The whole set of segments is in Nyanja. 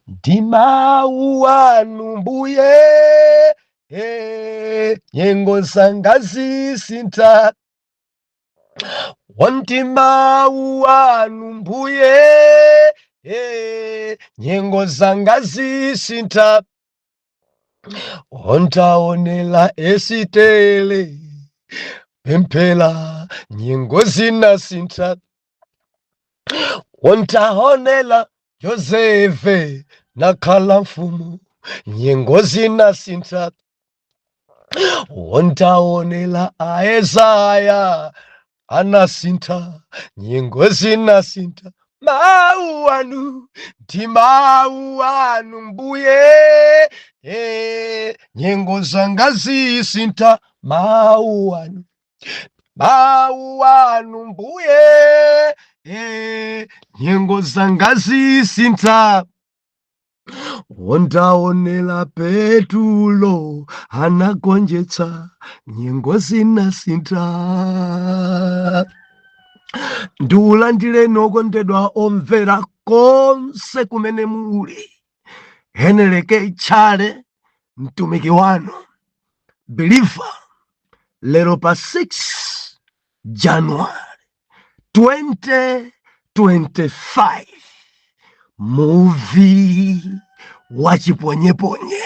ndimau wanu mbuye nyengo zanga zisintha ndimau wanu mbuye nyengo zanga zisintha ontaonela Esitele pemphela nyengo zinasintha ontaonela Yosefe nakhala mfumu nyengo zinasintha ontaonela Isaya anasintha nyengo zinasintha mau anu ndimau anu mbuye nyengo zanga zisintha mau anu mbuye nyengo zanga zisintha ontaonela Petulo anagonjetsa nyengo zinasintha. Ndiulandile okondedwa omvera konse kumene muli, Heneleke Chale mtumiki wanu believer lero pa 6 January 2025 movie wachiponyeponye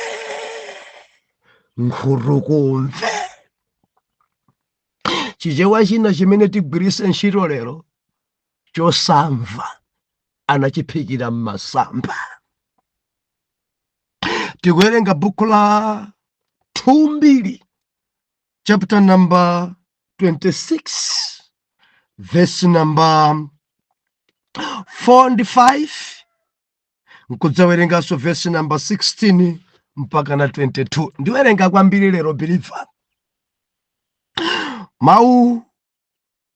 nkhurukumve chichewa china chimene tigwiritse ntchito lero chosamva anachiphikira m'masamba. Tikuwerenga buku la 2 chapter number 26 verse number 4 and 5 nkudzawerenganso verse number 16 mpaka na 22. Ndiwerenga kwambiri lero believer. Mau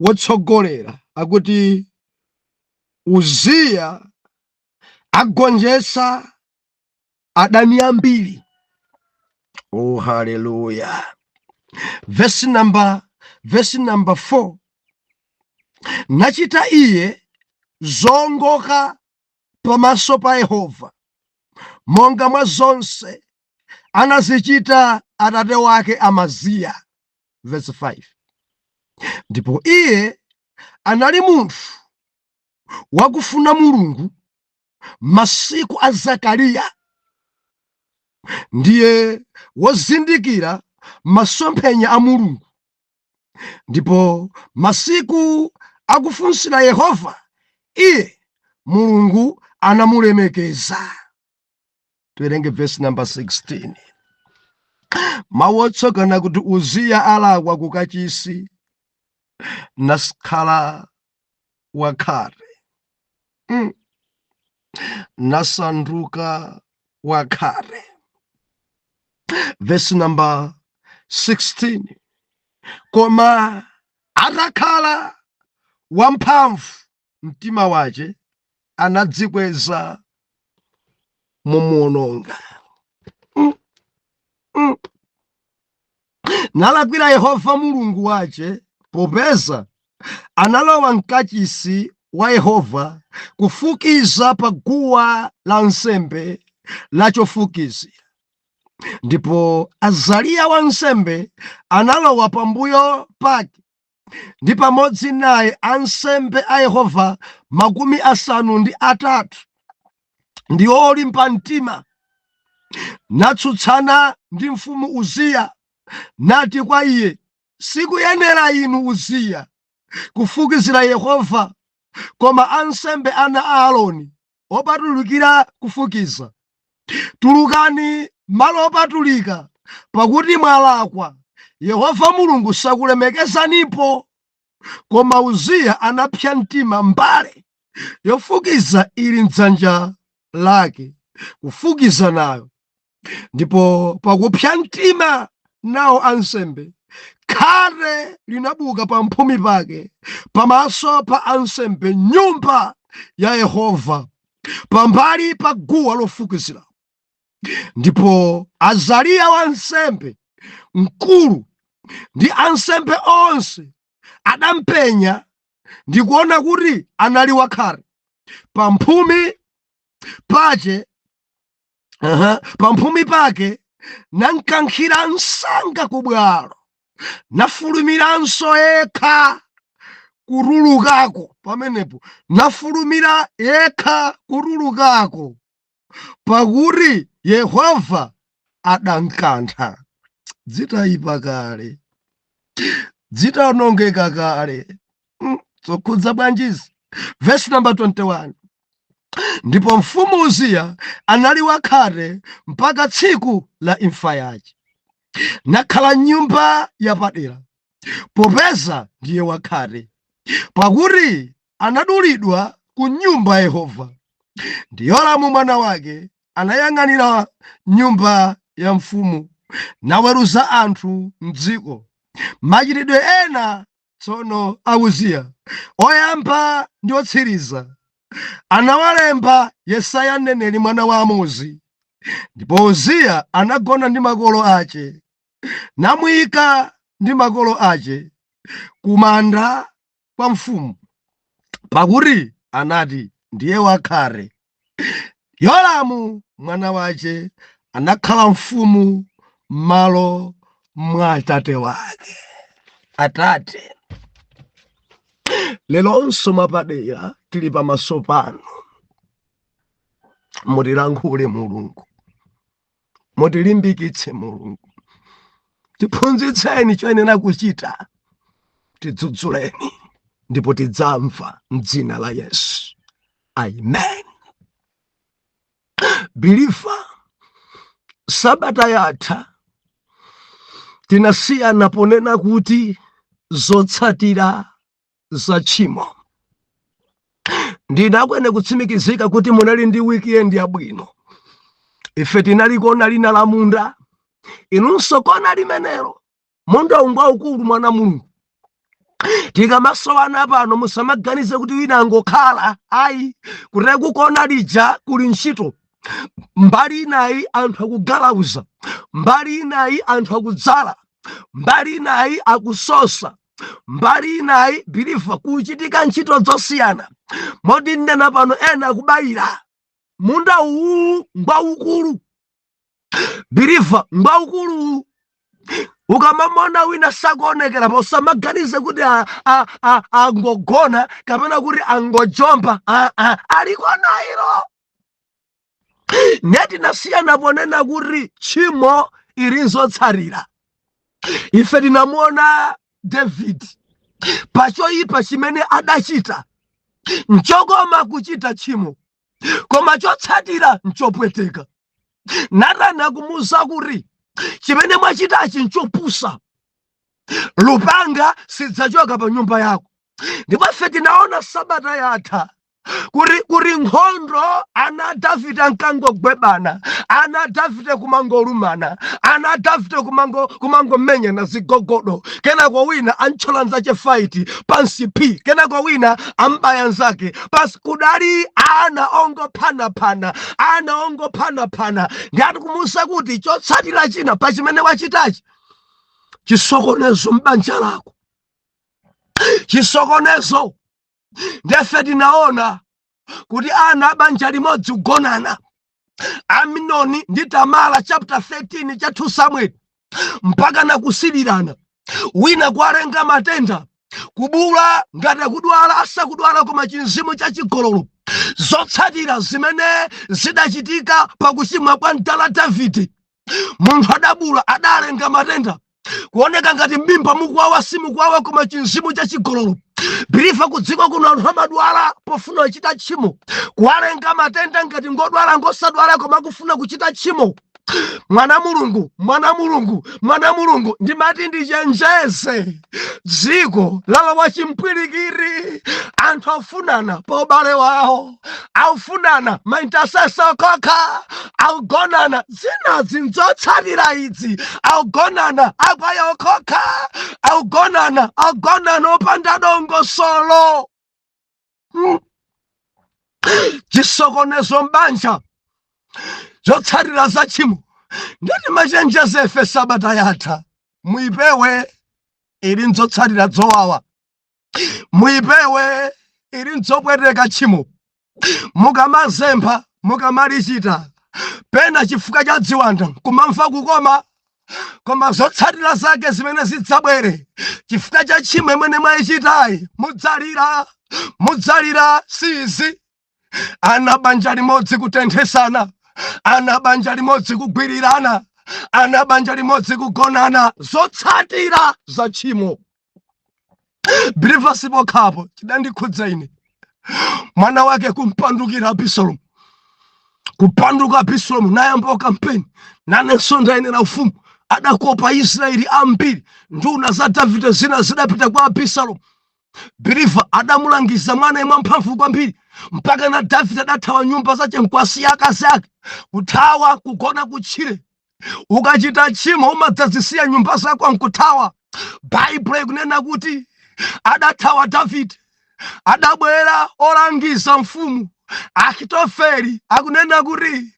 wotsogolera akuti Uziya agonjetsa adani ambiri. Oh hallelujah. Verse number 4. Nachita iye zongoka pamaso pa Yehova monga mwa zonse anazichita atate wake Amaziya. Verse 5. Ndipo iye anali munthu wakufuna Mulungu masiku a Zakariya, ndiye wozindikira masomphenya a Mulungu, ndipo masiku akufunsira Yehova iye Mulungu anamulemekeza. Tuwerenge verse number 16. Mawu otsogana kuti Uziya alakwa kukachisi naskhala wakhate nasanduka wakhate. Verse number 16. Koma atakhala wamphamvu mtima wace anadzikweza mumuononga. Nalakwira Yehova Mulungu wace popeza analowa mkachisi wa Yehova kufukiza pa guwa la nsembe la chofukizira. Ndipo Azariya wansembe analowa pambuyo pake ndi pamodzi naye ansembe a Yehova 50 ndi olimba mtima, natsutsana ndi mfumu Uziya nati kwa iye, sikuyenera inu Uziya kufukizira Yehova, koma ansembe ana a Aaroni opatulikira kufukiza. Tulukani malo opatulika, pakuti mwalakwa. Yehova Mulungu sakulemekezanipo. Koma Uziya anapsa mtima mbale yofukiza ili m'dzanja lake kufukiza nayo. Ndipo pakupsa mtima nawo ansembe, khate linabuka pa mphumi pake pamaso pa ansembe nyumba ya Yehova pambali pa guwa lofukizira. Ndipo Azariya wansembe mkulu ndi ansembe onse adampenya ndi kuona kuti anali wakhate pa mphumi pace Pamphumi pake nankankhira msanga ku bwalo, nafulumiranso yekha kutulukako. Pamenepo nafulumira yekha kutulukako, pakuti Yehova adankantha. Dzitayipa kale, dzitaonongeka kale. Zokhudza bwanjizi. Verse number 21. Ndipo mfumu Uziya anali wakhate mpaka tsiku la imfa yake, nakhala nyumba yapadera, popeza ndiye wakhate, pakuti anadulidwa ku nyumba ya Yehova. Ndi Yoramu mwana wake anayang'anira nyumba ya mfumu, naweruza anthu m'dziko. Machitidwe ena tsono a Uziya, oyamba ndi otsiriza, anawalemba Yesaya mneneri mwana wa Amozi. Ndipo Uziya anagona ndi makolo ace, namuyika ndi makolo ace ku manda kwa mfumu, pakuti anati ndiye wakhate. Yoramu mwana wace anakhala mfumu m'malo mwa atate wake. Atate, lelonso mwapadera tili pamaso panu, mutilankhule Mulungu, mutilimbikitse Mulungu, tiphunzitseni choyenera kuchita, tidzudzuleni, ndipo tidzamva m'dzina la Yesu. Amen. Believer, sabata yatha tinasiyana ponena kuti zotsatira za tchimo. Ndinakwene kutsimikizika kuti munali ndi weekend yabwino. Ife tinali kona lina la munda, inunso kona limenelo. Munda ungwaukulu mwana Mulungu. Tikamasowana pano musamaganize kuti wina angokhala ayi kuti kukona lija kuli ntchito. Mbali inayi anthu akugalauza, mbali inayi anthu akudzala, mbali inayi akusosa, mbali inayi believer kuchitika ntchito zosiyana. Modi ndena pano ena akubayira. Munda uwu ngwaukulu, believer ngwaukulu. Ukamamona wina sakuonekera pa usamaganize kuti angogona kapena kuti angojomba. Alikona ilo. Neti nasiyana ponena kuti tchimo ili zotsatira. Ife tinamuona David pachoyipa chimene adachita, nchokoma kuchita tchimo, koma chotsatira nchopweteka. Natani akumuwuza kuti chimene mwachitachi nchopusa, lupanga sidzachoka pa nyumba yako. Ndipo ife tinaona sabata yatha kuri nkhondo ana Davide ankangogwebana, ana Davide kumangolumana, ana Davide kumangomenyana zigogodo, kena kwa wina anchola nzache fight pansi pi, kena kwa wina ambaya nzake pas kudali ana ongo pana. Ngati kumusa kuti chotsatira china pa chimene wachitachi, chisokonezo m'banja lako, chisokonezo. Ndefe tinaona kuti ana abanja limodzi kugonana, Aminoni ndi Tamara, chapter 13 cha 2 Samuel, mpaka na kusilirana. Wina kwalenga matenda, kubula ngati akudwala asakudwala koma chinzimu cha chigololo. Zotsatira zimene zidachitika pakuchimwa kwa mtala Davide. Munthu adabula adalenga matenda, kuoneka ngati mbimba mukuwawa simukuwawa koma chinzimu cha chigololo. Believer kudziko kuno anthu amadwala pofuna kuchita tchimo, kuwalenga matenda ngati ngodwala ngosadwala koma kufuna kuchita tchimo. Mwana Mulungu ndimati ndichenjeze dziko lalowa chimpwirikiri. Anthu afunana pa ubale wawo, aufunana maintasesa okokha, augonana zinazi nzotsatira idzi, augonana akwaya okokha, augonana opanda dongo solo. Chisokonezo m'banja, zotsatira za tchimo. Ndati machenjeze ife sabata yatha, muipewe ili nzotsatira zowawa, muipewe ili nzopweteka tchimo. Mukamazempha, mukamalichita, pena chifukwa cha ziwanda kumamva kukoma, koma zotsatira zake zimene zidzabwere chifukwa cha tchimo imene mwayichitayi mudzalira sizi. Ana banja limodzi kutenthesana, ana banja limodzi kugwirirana, ana banja limodzi kugonana, zotsatira za tchimo. Believers pokhapo chidandikhudza ine, mwana wake kumpandukira Abisalomu, kupanduka Abisalomu nayamba kampeni nanenso ndayenera ufumu. Adakopa Israeli ambiri, nduna za Davide zina zidapita kwa Abisalomu. Believer adamulangiza mwana imwe mphamvu kwambiri mpaka na Davide adathawa nyumba zache nkwasi akazi ake, kuthawa kugona kutchire. Ukachita tchimo umadzazisiya nyumba zako nkuthawa. Bible ikunena kuti adathawa Davide, adabwera olangiza mfumu Ahitofeli akunena kuti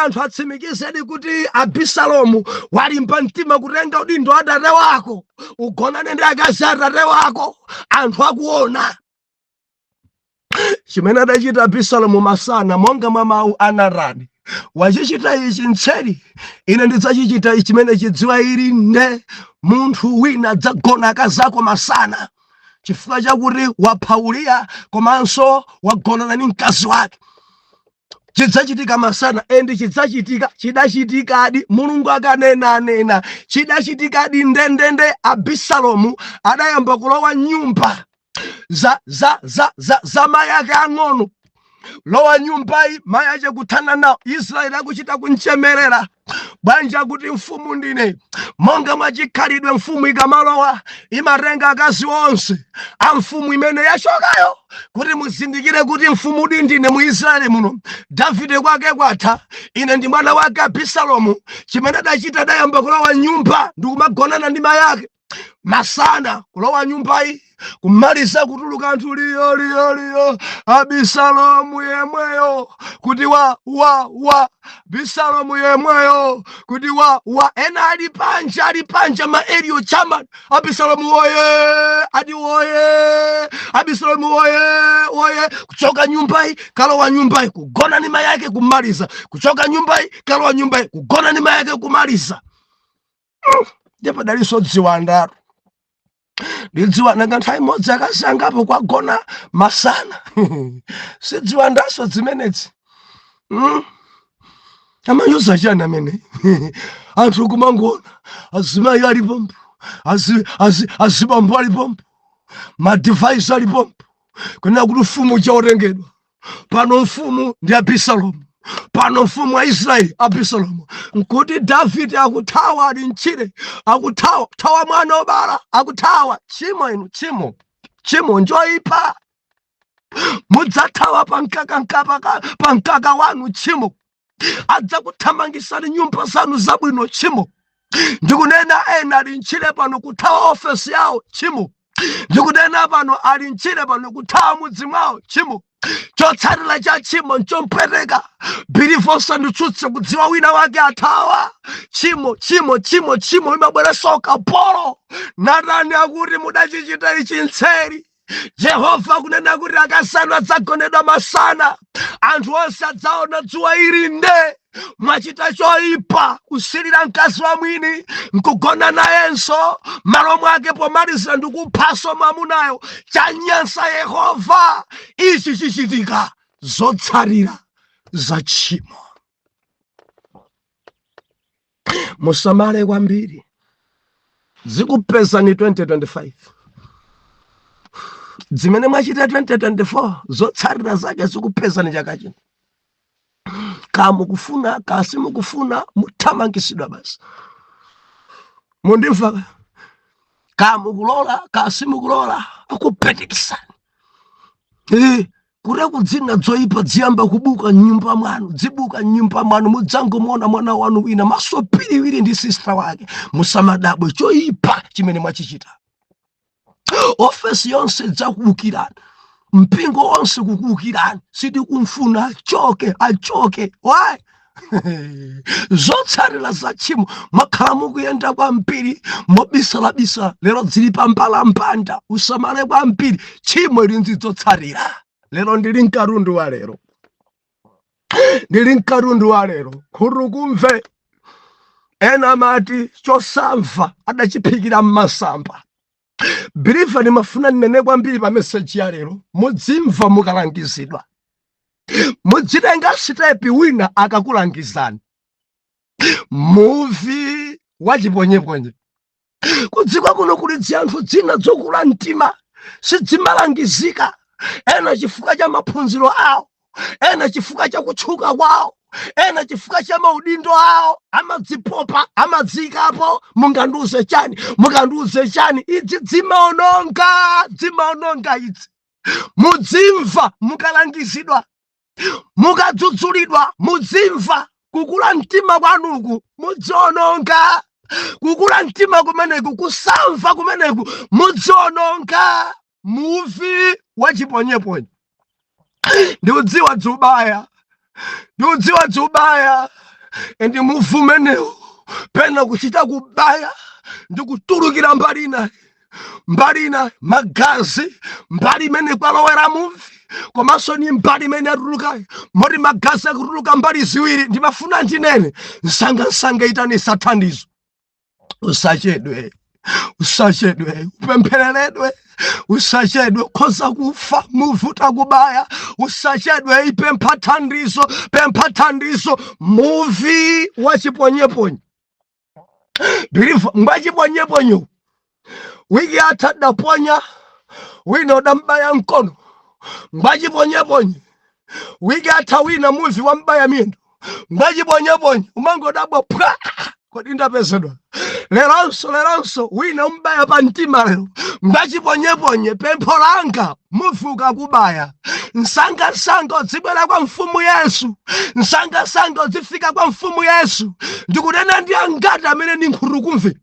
anthu atsimikizedi kuti Abisalomu walimba mtima kutenga udindo wa tate wako ugonane ndi akazi a tate wako, anthu akuona. Chimene adachita Abisalomu masana monga mwa mawu a Narani, wachichita ichi mtseri, ine ndidzachichita ichi chimene chidziwa ili nde munthu wina adzagona akazi ako masana chifukwa chakuti wapha Uriya komanso wagonana ndi mkazi wake. Chidzachitika masana, endi chidzachitika, chidachitikadi. Mulungu akanena chidachitikadi ndendende. Abisalomu adayamba kulowa nyumba za mayi ake ang'ono. Lowa nyumbayi mayi ache kuthana nawo. Israeli akuchita kunchemerera, bwanja kuti mfumu ndine. Monga mwachikhalidwe mfumu ikamalowa imatenga akazi onse a mfumu imene yachokayo kuti muzindikire kuti mfumu ndine mu Israeli muno. Davide kwake kwatha, ine ndi mwana wake Abisalomu. Chimene adachita adayamba kulowa nyumba ndi kumagonana ndi mayi ake masana. Kulowa nyumbayi kumaliza kutuluka anthu liyo Abisalomu yemweyo kuti Abisalomu yemweyo kuti ena ali panja ma Elio Chama. Abisalomu oye, adi oye, Abisalomu oye. Kuchoka nyumbayi kalowa nyumbayi kugona ndi mayi ake kumaliza, kuchoka nyumbayi kalowa nyumbayi kugona ndi mayi ake kumaliza. Ndipo daliso dziwandaro ndidziwa nanga nthawi imodzi akasangapo kwagona masana. Sidziwandaso zimenezi. Amayuza chani amene anthu kumangona azimayi alipompo, azibambo alipompo, madivise alipompo, kunena kuti mfumu chaotengedwa. Pano mfumu ndi Abisalomu, pano mfumu wa Israeli Abisalomu. Nkuti Davide akuthawa ali mtchire, akuthawa mwana obala, akuthawa. Chimo inu, chimo njoyipa. Mudzathawa pankaka wanu chimo. Adzakuthamangisani nyumba zanu zabwino chimo. Ndikunena ena ali mtchire pano kuthawa ofesi yawo chimo. Ndikunena pano ali mtchire pano kuthawa mudzi mwawo chimo. Chotsatira cha chimo nchompweteka. Bilifosa nditsutse kudziwa wina wake athawa. Chimo imabwera soka polo. Natani akuti mudachichita ichi mtseri. Jehova kunena kuti akasanu adzagonedwa masana, anthu onse adzaona dzuwa ili nde. Mwachita choyipa kusilira mkazi wa mwini, nkugona nayenso, malo mwake pomaliza ndikuphaso mwamunayo. Chanyansa Yehova. Ichi chichitika, zotsatira za tchimo. Musamale kwambiri, zikupezani 2025. Zimene mwachita 2024 zotsatira zake zikupezani chaka chino. Kamukufuna kasimukufuna muthamangisidwa basi. Mundimva? Kamukulola kasimukulola akuphetekesani. Kure kudzina zoyipa dziyamba kubuka nyumba mwanu, zibuka nyumba mwanu. Mudzangomona mwana wanu wina maso piliwiri ndi sister wake. Musamadabwe choyipa chimene mwachichita. Ofesi yonse dzakuukirani, mpingo wonse kukuukirani. Sidi kumfuna achoke. Why? Zotsatira za tchimo mwakhala mukuyenda kwambiri mobisalabisa, lero dzili pambalampanda. Usamale kwambiri, tchimo ili nzizotsatira. Lero ndili mkarundu wa lero. ndili mkatundu wa lero khurukumve ena mati chosamva adachiphikira mmasamba. Biliva nimafuna ninene kwambiri pa meseji ya lero, mudzimva mukalangizidwa, mudzitenga sitepi wina akakulangizani. Muvi wachiponyeponye kudzikwa kuno kuli dzanthu dzina dzokula mtima sidzimalangizika, ena chifukwa cha maphunziro awo, ena chifukwa cha kutchuka kwawo, ena chifukwa cha maudindo awo, amadzipopa amadzikapo. Mungandiuze chani idzi dzimaononga idzi. Mudzimva mukalangizidwa, mukadzudzulidwa, mudzimva kukula mtima kwanuku mudziononga. Kukula mtima kumeneku, kusamva kumeneku mudziononga. Muvi wachiponyeponye ndiudziwa dzubaya endi muvu menewu pena kuchita kubaya ndikutulukira mbalina magazi, mbali imene kwalowera muvi komanso ni mbali imene atulukayo. Moti magazi akutuluka mbali ziwiri. Ndimafuna ndinene nsanga itanisa thandizo. Usachedwe, upemphereredwe, usachedwe khoza kufa muvuta kubaya, usachedwe ipempha thandizo. Muvi wachiponyeponye biliva ngwachiponyeponye wiki atha daponya wina udambaya mkono. Ngwachiponyeponye wiki atha wina muvi wambaya miyendo. Ngwachiponyeponye umangodabwa pwa kodi ndapezedwa. Leronso wina umbaya pa mtima lero. Ngwachiponyeponye pempho langa muvi ukakubaya. Nsanga udzibwera kwa mfumu Yesu, nsanga udzifika kwa mfumu Yesu. Ndikunena ndi angati amene ni nkhurukumve,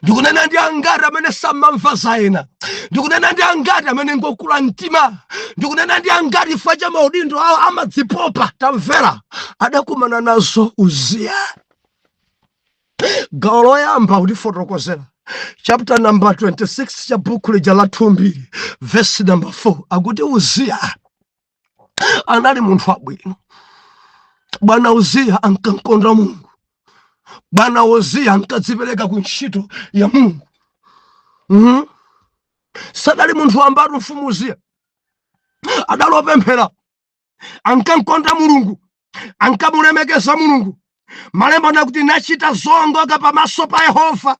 ndikunena ndi angati amene samamva zaena, ndikunena ndi angati amene ngokula mtima, ndikunena ndi angati chifukwa cha maudindo awo amadzipopa. Tamvera adakumana nazo Uziya. Gawo loyamba ulifotokozera chapter number 26 cha buku lija la 2 verse number 4 akuti Uziya anali munthu wabwino. Bwana Uziya ankankonda Mulungu. Bwana Uziya ankadzipereka ku ntchito ya Mulungu. Sadali munthu wambatu mfumu Uziya adalopemphera, ankankonda Mulungu, ankamulemekeza Mulungu. Malemba nakuti nachita zongoka pamaso pa Yehova.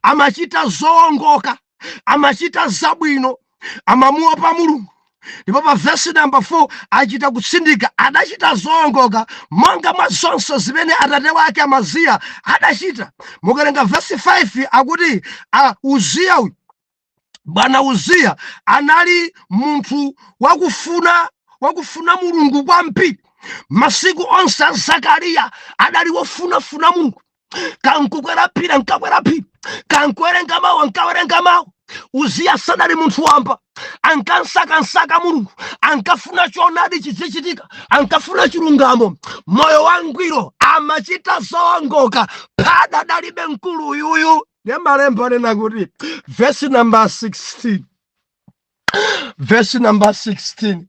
Amachita zongoka, amachita zabwino, amamuopa Mulungu. Ndipo pa verse number 4 achita kutsindika adachita zongoka monga mwa zonse zimene atate wake Amaziya adachita. Mukalenga verse 5 akuti Uziya, Bwana Uziya anali munthu wakufuna Mulungu kwambiri. Masiku onse Zakariya adali wofunafuna Mulungu. Kankukwera phiri nkakwera phiri, kankuwerenga mawu nkawerenga mawu. Uziya sadali munthu wamba, ankansaka Mulungu, ankafuna choonadi chizichitika, ankafuna chilungamo, moyo wangwiro, amachita zongoka. Pada dalibe mkulu uyuyu. Ne malemba nena kuti verse number 16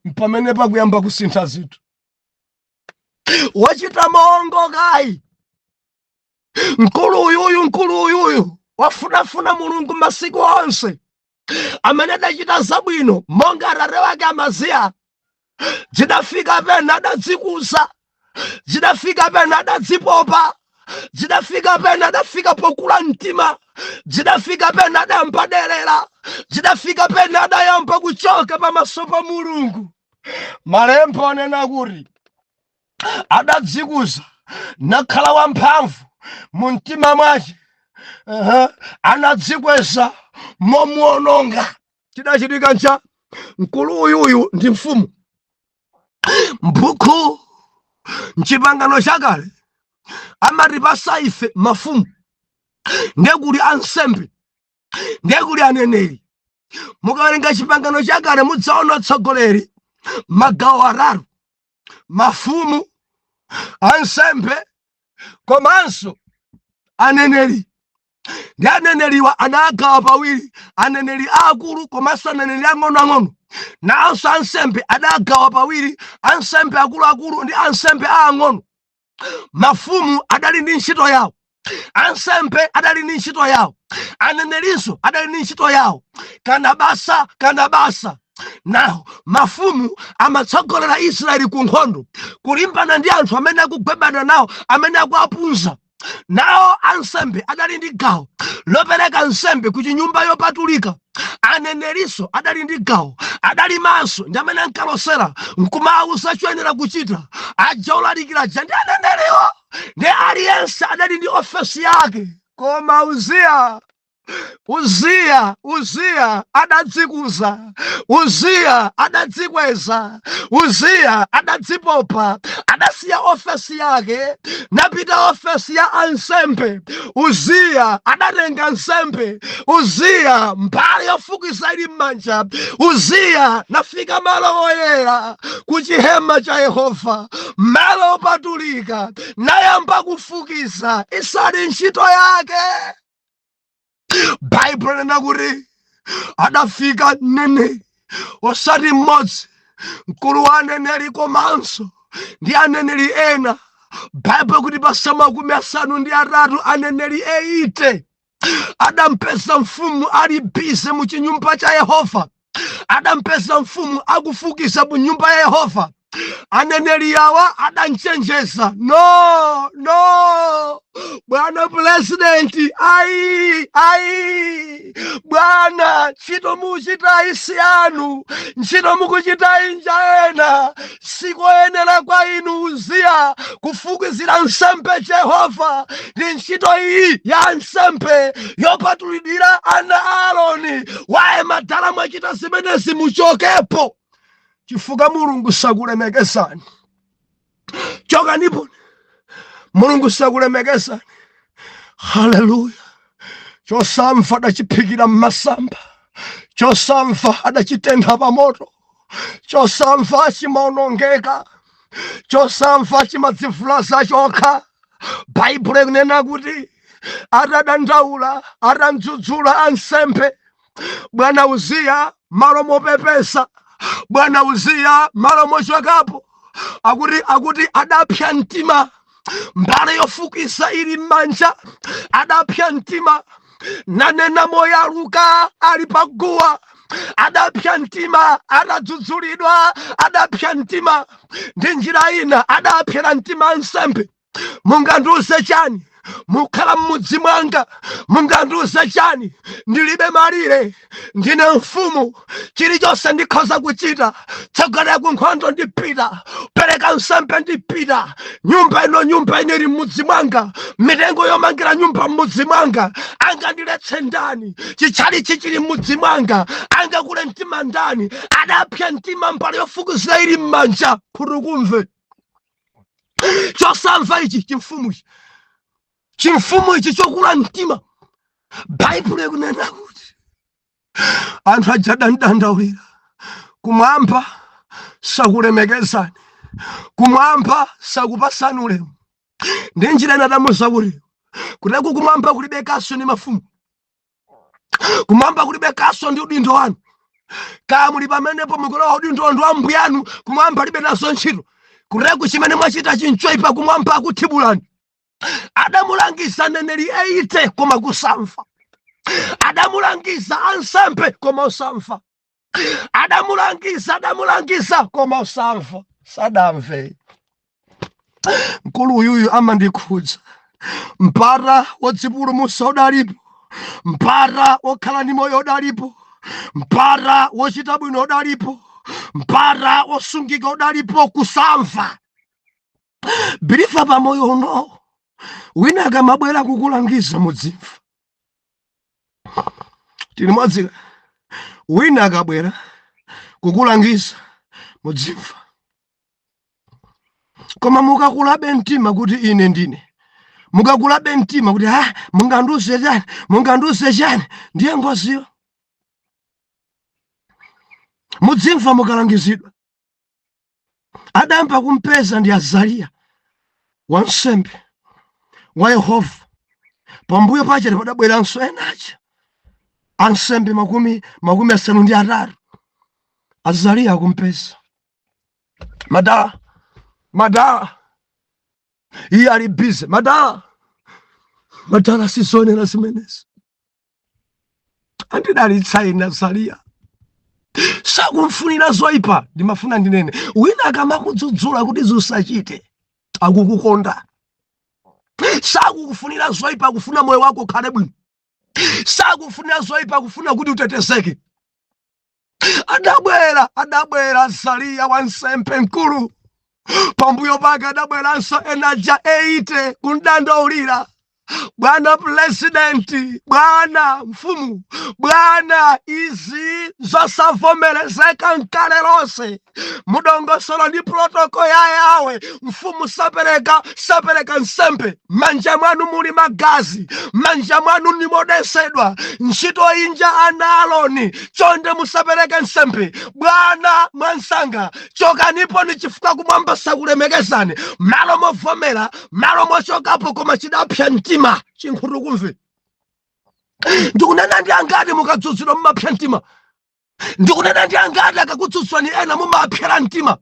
mpamene pakuyamba kusintha zinthu. Wachita mongokai mkulu uyuyu wafunafuna Mulungu masiku onse, amene adachita zabwino monga atate wake Amaziya. Zidafika pena adadzikuza, zidafika pena adadzipopa, zidafika pena adafika pokula mtima, zidafika pena adampadelera, zidafika pena adayamba kuchoka pamaso pa Mulungu. Malemba anena kuti adadzikuza nakhala wamphamvu mu mtima mwace. Anadzikweza momuononga. Chidachitika ncha mkulu uyuyu ndi mfumu. Mbuku mchipangano chakale amatipasa ife mafumu, ndekuli ansembe, ndekuli aneneri. Mukawerenga chipangano chakale mudzaona atsogoleri magawo atatu: mafumu, ansembe komanso aneneri. ndi aneneriwa anagawa pawiri, aneneri akulu komanso aneneri ang'onoang'ono. Nawonso ansembe adagawa pawiri, ansembe akuluakulu ndi ansembe aang'ono. Mafumu adali ndi ntchito yawo, ansembe adali ndi ntchito yawo, anenerinso adali ndi ntchito yawo. Kana basa nawo mafumu amatsogolera Israeli ku nkhondo, kulimbana ndi anthu amene akugwebana nawo, amene akuapunza. Nawo ansembe adali ndi gawo lopereka nsembe ku nyumba yopatulika. Anenerinso adali ndi gawo, adali maso ndi amene ankalosera nkumawuza choyenera kuchita. Aja olalikira aja ndi aneneriwo, ndi aliyense adali ndi ofesi yake. Koma Uziya adadzikuza, Uziya adadzikweza, Uziya adadzipopa, adasiya ofesi yake napita ofesi ya ansembe. Uziya adatenga nsembe, Uziya mbale yofukiza ili m'manja. Uziya nafika malo oyera ku chihema cha Yehova, malo opatulika, nayamba kufukiza. Isali ntchito yake. Bible linena kuti adafika mneneri osati mmodzi, mkulu wa aneneri komanso ndi aneneri ena. Bible kuti pasama 53 aneneri 80 adampeza mfumu ali bize mu chinyumba cha Yehova, adampeza mfumu akufukiza mu nyumba ya Yehova. Aneneri yawa adanchenjeza, no bwana president, bwana ntchito mukuchita isiyanu, ntchito mukuchita inja ena, sikoyenera kwa inu Uziya kufukizira nsembe Yehova. Ndi ntchito iyi ya nsembe yopatulidwira ana Aaroni. Waye madala mwachita zimenezi muchokepo, chifukwa Mulungu sakulemekezani. Choka ndipo Mulungu sakulemekezani. Haleluya. Chosamva adachiphikira m'masamba, chosamva adachitentha pa moto, chosamva chimaonongeka, chosamva chimadzivulaza chokha. Bible ikunena kuti atadandaula, atadzudzula ansembe. Bwana Uziya malo mopepesa, Bwana Uziya malo mochokapo, akuti adapsa mtima. Mbale yofukisa ili m'manja adapsa mtima. Nanena moyaluka ali paguwa adapsa mtima, adadzudzulidwa adapsa mtima. Ndi njira ina adapsera mtima ansembe. Mungandiuze chani mukhala m'mudzi mwanga? Mungandiuze chani ndilibe malire, ndine mfumu, chilichonse ndikhoza kuchita. Tsogolera ku nkhondo ndipita, pereka nsembe ndipita. Nyumba ino ili m'mudzi mwanga, mitengo yomangira nyumba m'mudzi mwanga. Angandiletse ndani? Chichalichi chili m'mudzi mwanga, angakule mtima ndani? Adapsa mtima mbale yofukizira ili m'manja. Kumve chosamva ichi chimfumu ichi chokula mtima. Bible ikunena kuti anthu ajadandaulira, kumwamba sakulemekezani, kumwamba sakupasani ulemu. Ndi njira ina tamuza kuti kuteku kumwamba kulibe kaso ndi mafumu, kumwamba kulibe kaso ndi udindo wanu. Kaya muli pamenepo mukulowa udindo wa mbuyanu, kumwamba libe nazo ntchito. Kuteku chimene mwachita chinchoipa, kumwamba akuthibulani. Adamulangiza aneneri 80 koma kusamva. Adamulangiza ansembe koma usamva. Adamulangiza koma usamva. Sadamve. Mkulu uyuyu amandikhudza. Mpata wodzipulumutsa udalipo, mpata wokhala ndi moyo udalipo, mpata wochita bwino udalipo, mpata wosungika udalipo. Kusamva. Bilifa pa moyo uno wina akamabwera kukulangiza mudzimva. Tili mwadzika wina akabwera kukulangiza mudzimva. Koma mukakulabe mtima kuti ine ndine, mukakulabe mtima kuti mungandiuze chani, ndiye ngoziyo. Mudzimva mukalangizidwa. Adamba kumpeza ndi Azariya wansembe wa Yehova pambuyo pache padabweranso enacha ansembe makumi asanu ndi atatu. Azariya akumpeza madala iye ali bize madala sizonena zimenezi. Andidalitsa ine Azariya sakumfunira zoyipa, ndimafuna ndinene wina akamakudzudzula kuti zusachite akukukonda. Sakukufunira zoyipa, kufuna moyo wako ukhale bwino. Sakufunira zoyipa, kufuna kuti utetezeke. Adabwera Azariya wansembe mkulu, pambuyo pake adabweranso enaja 80 kundandaulira, Bwana Presidenti, Bwana Mfumu, Bwana izi zosavomerezeka nkale lonse, mudongosolo ndi protoko yawe. Mfumu sapereka nsembe, manja mwanu muli magazi, manja mwanu ni modesedwa, ntchito inja ana Aloni, chonde musapereke nsembe. Bwana mwansanga, chokanipo ni chifukwa kumwamba sakulemekezani, malo movomera, malo mochokapo koma chidapsa mtima. Chinkhutu kumve ndikunena ndi angati mukadzudzulwa mumapsa mtima. Ndikunena ndi angati akakudzudzula ni ena mumapsa mtima.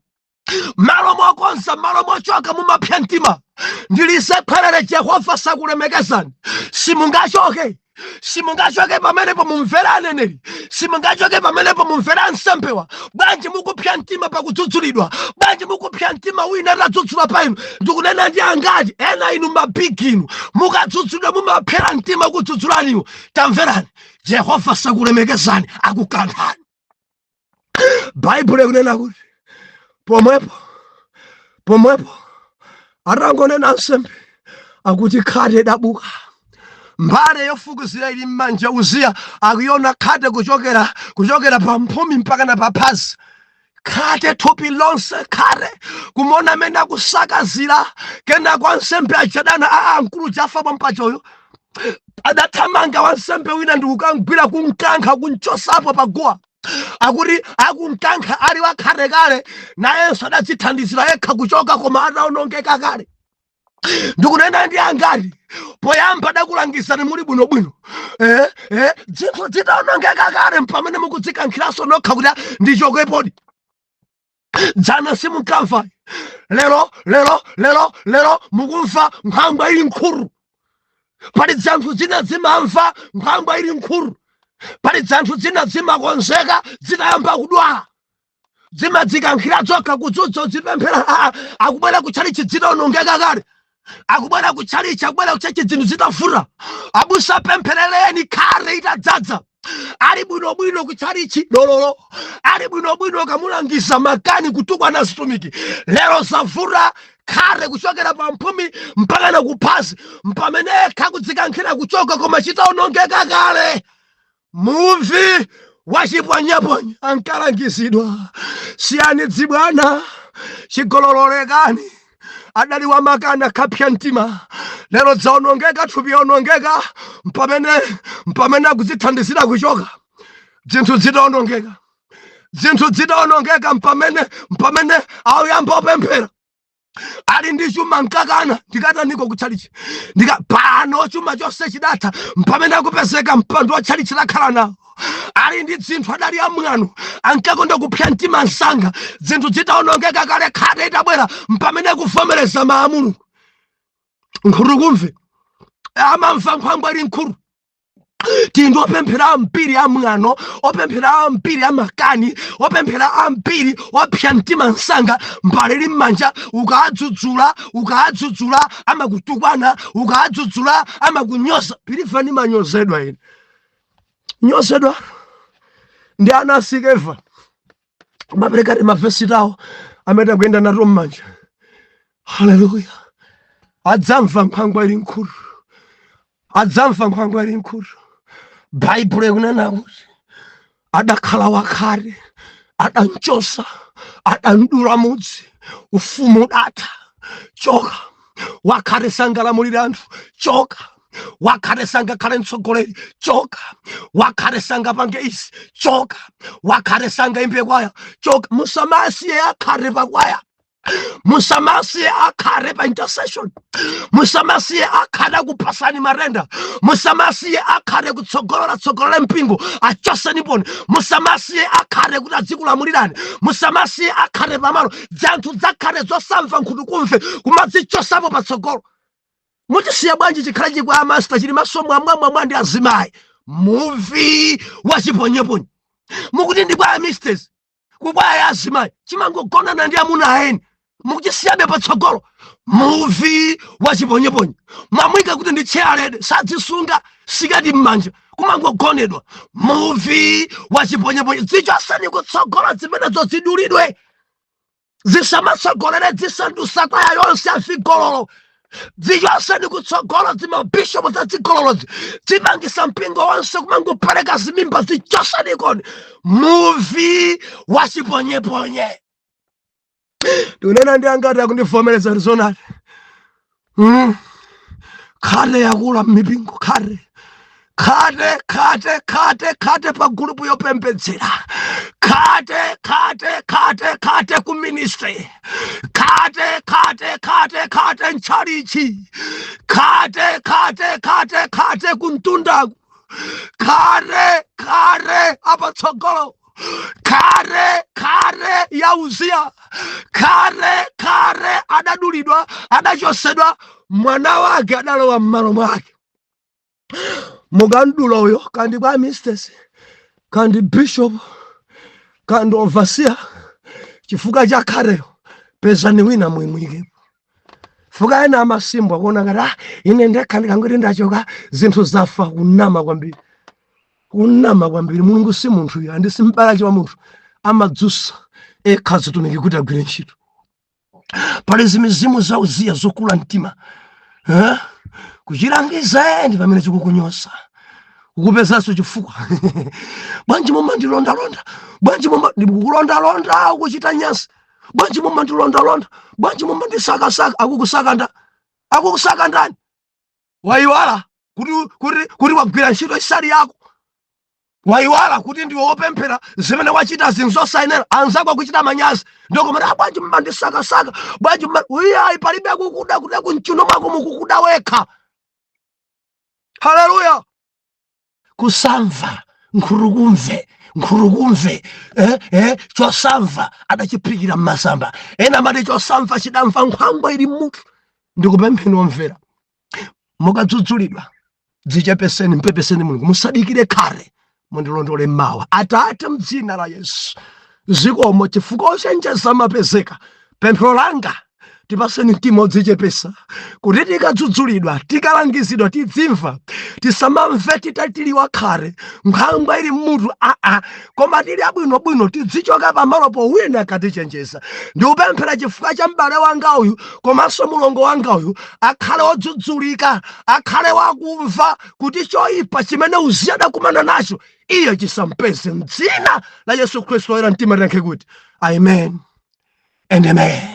Malo mokonza, malo mochoka mumapsa mtima. Ndilisekhwerere Yehova sakulemekezani. Simungachoke pamenepo mumvera aneneri, simungachoke pamenepo mumvera ansembewa. Bwanji mukupsa mtima pakudzudzulidwa, bwanji mukupsa mtima wina atadzudzula pa inu. Ndikunena ndi angati ena inu mabigi inu mukadzudzulidwa mumapsa mtima kudzudzulaniwo. Tamverani, Yehova sakulemekezani, akukanthani. Baibulo ikunena kuti pomwepo atangonena ansembe akuti khate idabuka, mbale yofukuzira ili m'manja. Uziya akuiona khate kuchokera pa mphumi mpaka na paphazi. Khate thupi lonse, khate kumona amene akusakazira kenako ansembe achadana mkulu Jafa pampachoyo adathamanga wansembe wina ndi kukangwira kunkankha kunchosapo paguwa. Akuti akunkankha ali wakhate kale, nayenso adadzithandizira yekha kuchoka koma ataonongeka kale. Ndikunena ndi angati poyamba adakulangizani muli bwinobwino, dzinthu zitaonongeka kale mpamene mukudzikankhiranso nokha kuti ndichokepodi. Dzana simukamva, lero mukumva nkhwangwa ili nkhuru. Pali dzanthu zina zimamva nkhwangwa ili nkhuru. Pali dzanthu zina zimakonzeka zitayamba kudwala, zimadzikankhira zokha kudzudza zipemphera. Akubwera kutchalichi zitaonongeka kale, akubwera kutchalichi, akubwera kutchalichi zinthu zitavuta. Abusa pempherereni khate itadzadza. Ali bwinobwino kutchalichi lololo, ali bwinobwino kamulangiza makani kutukwa na situmiki. Lero zavuta khate kuchokera pa mphumi mpaka na kuphazi, mpamene kakudzikankhira kuchoka koma chitaonongeka kale. Muvi wachipwanyaponya ankalangizidwa, siyani dzibwana chigolololekani, adali wamakana khapsa mtima. Lero dzaonongeka, thupi yaonongeka, mpamene akudzithandizira kuchoka. Zinthu zitaonongeka mpamene auyamba opemphera. Ali ndi chuma nkakana, ndikataniko kutchalichi pano chuma chonse chidatha mpamene akupezeka mpando wa tchalichi lakhala nawo. Ali ndi zinthu adali amwano, ankakonda kupsa mtima msanga. Zinthu zitaonongeka kale, khate itabwera mpamene kuvomereza mawu a Mulungu. Nkhuru kumve, amamva nkhwangwa ili nkhuru. Tindu opemphera ambiri amwano, opemphera ambiri amakani, opemphera ambiri opsa mtima msanga. Mbale ili m'manja, ukadzudzula amakutukwana, ukadzudzula amakunyoza. Pilifani manyozedwa ine. Nyozedwa ndi ana asikeva maperekati mavesi tawo amene akuyenda nato m'manja. Haleluya. Adzamva nkhwangwa ili nkhuru. Baibulo ikunena kuti adakhala wakhate, adanchosa, adandula mudzi, ufumu udatha. Choka. Wakhate sangalamulira anthu. Choka. Wakhate sangakhale mtsogoleri. Choka. Wakhate sangapange izi. Choka. Wakhate sangaimbe kwaya. Choka. Musamasiye yakhate pakwaya. musamasiye akhale pa intercession, musamasiye akhale kupasani marenda, musamasiye akhale kutsogolola mpingo achoseni poni, musamasiye akhale kuti azikulamulirani, musamasiye akhale pamalo dzanthu zakhale zosamva nkhutu kumve kumadzichosapo patsogolo. Mutisiya bwanji chikhale chikwa master chili masomo amwamwa ndi azimayi muvi wachiponyeponye mukuti ndi kwa misters kukwaya azimayi chimangogonana ndi amuna aeni mukuchisiyabe patsogolo muvi wachiponyeponye mwamwika kuti ndi chealede sadzisunga sikati m'manja kumangogonedwa muvi wachiponyeponye. Zichoseni kutsogolo zimenezo zidulidwe zisamatsogolere zisandusa kwaya yonse afigololo. Zichoseni kutsogolo zimabishopu zazigololo zimangisa mpingo wonse kumangopereka zimimba zichoseni koni muvi wachiponyeponye. Tunena ndi angati akundivomereza Arizona khate yakula mipingo khate pa gulupu yopembedzera khate ku ministry khate nchalichi khate ku mtundaku khate apatsogolo khare ya Uzia khare adadulidwa adachosedwa mwana wake adalowa mmalo mwake. Mugandula uyo kandi kwa misters kandi bishop kandi overseer chifuka cha khareyo pezani wina mwimwike fuka ena amasimbo akuona ngati ine ndekha ndikangoti ndachoka zinthu zafa. Kunama kwambiri Mulungu si munthu uyu andisi mbalachi wa munthu amadzusa ekhazi tuniki kuti agwire ntchito. Pali zimizimu za Uziya zokula mtima kuchilangiza ndi pamene chikukunyosa kukupezaso chifukwa bwanji mumandilondalonda bwanji ndikukulondalonda ukuchita nyasi bwanji mumandilondalonda bwanji mumandisakasaka akukusaka ndani waiwala kuti wagwira ntchito isali yako waiwala kuti ndiwe wopemphera zimene wachita zinthu zosayenera anzako akuchita manyazi ndokomera bwanji mumandisakasaka bwanji uyayi palibe kukuda kuti kunchuno mwako mukukuda wekha. Haleluya. Kusamva nkhurukumve chosamva adachiphikira mmasamba ena mati chosamva chidamva nkhwangwa ili mutu. Ndikupempheni omvera mukadzudzulidwa dzichepeseni mpepeseni Mulungu musadikire khare mundilondole mawa. Atate mdzina la Yesu zikomo chifukwa ochenjeza mapezeka pemphero langa tipaseni mtima odzichepesa kuti tikadzudzulidwa tikalangizidwa tidzimva tisamamve titatiliwa khare nkhwangwa ili mutu koma tili abwinobwino tidzichoka pamalo powina akatichenjeza. Ndikupemphera chifukwa cha m'bale wanga uyu komanso mulongo wanga uyu akhale odzudzulika akhale wakumva kuti choyipa chimene Uziya adakumana nacho iyo chisampeze. M'dzina la Yesu Khristu oyera mtima tiyankhe kuti amen and amen.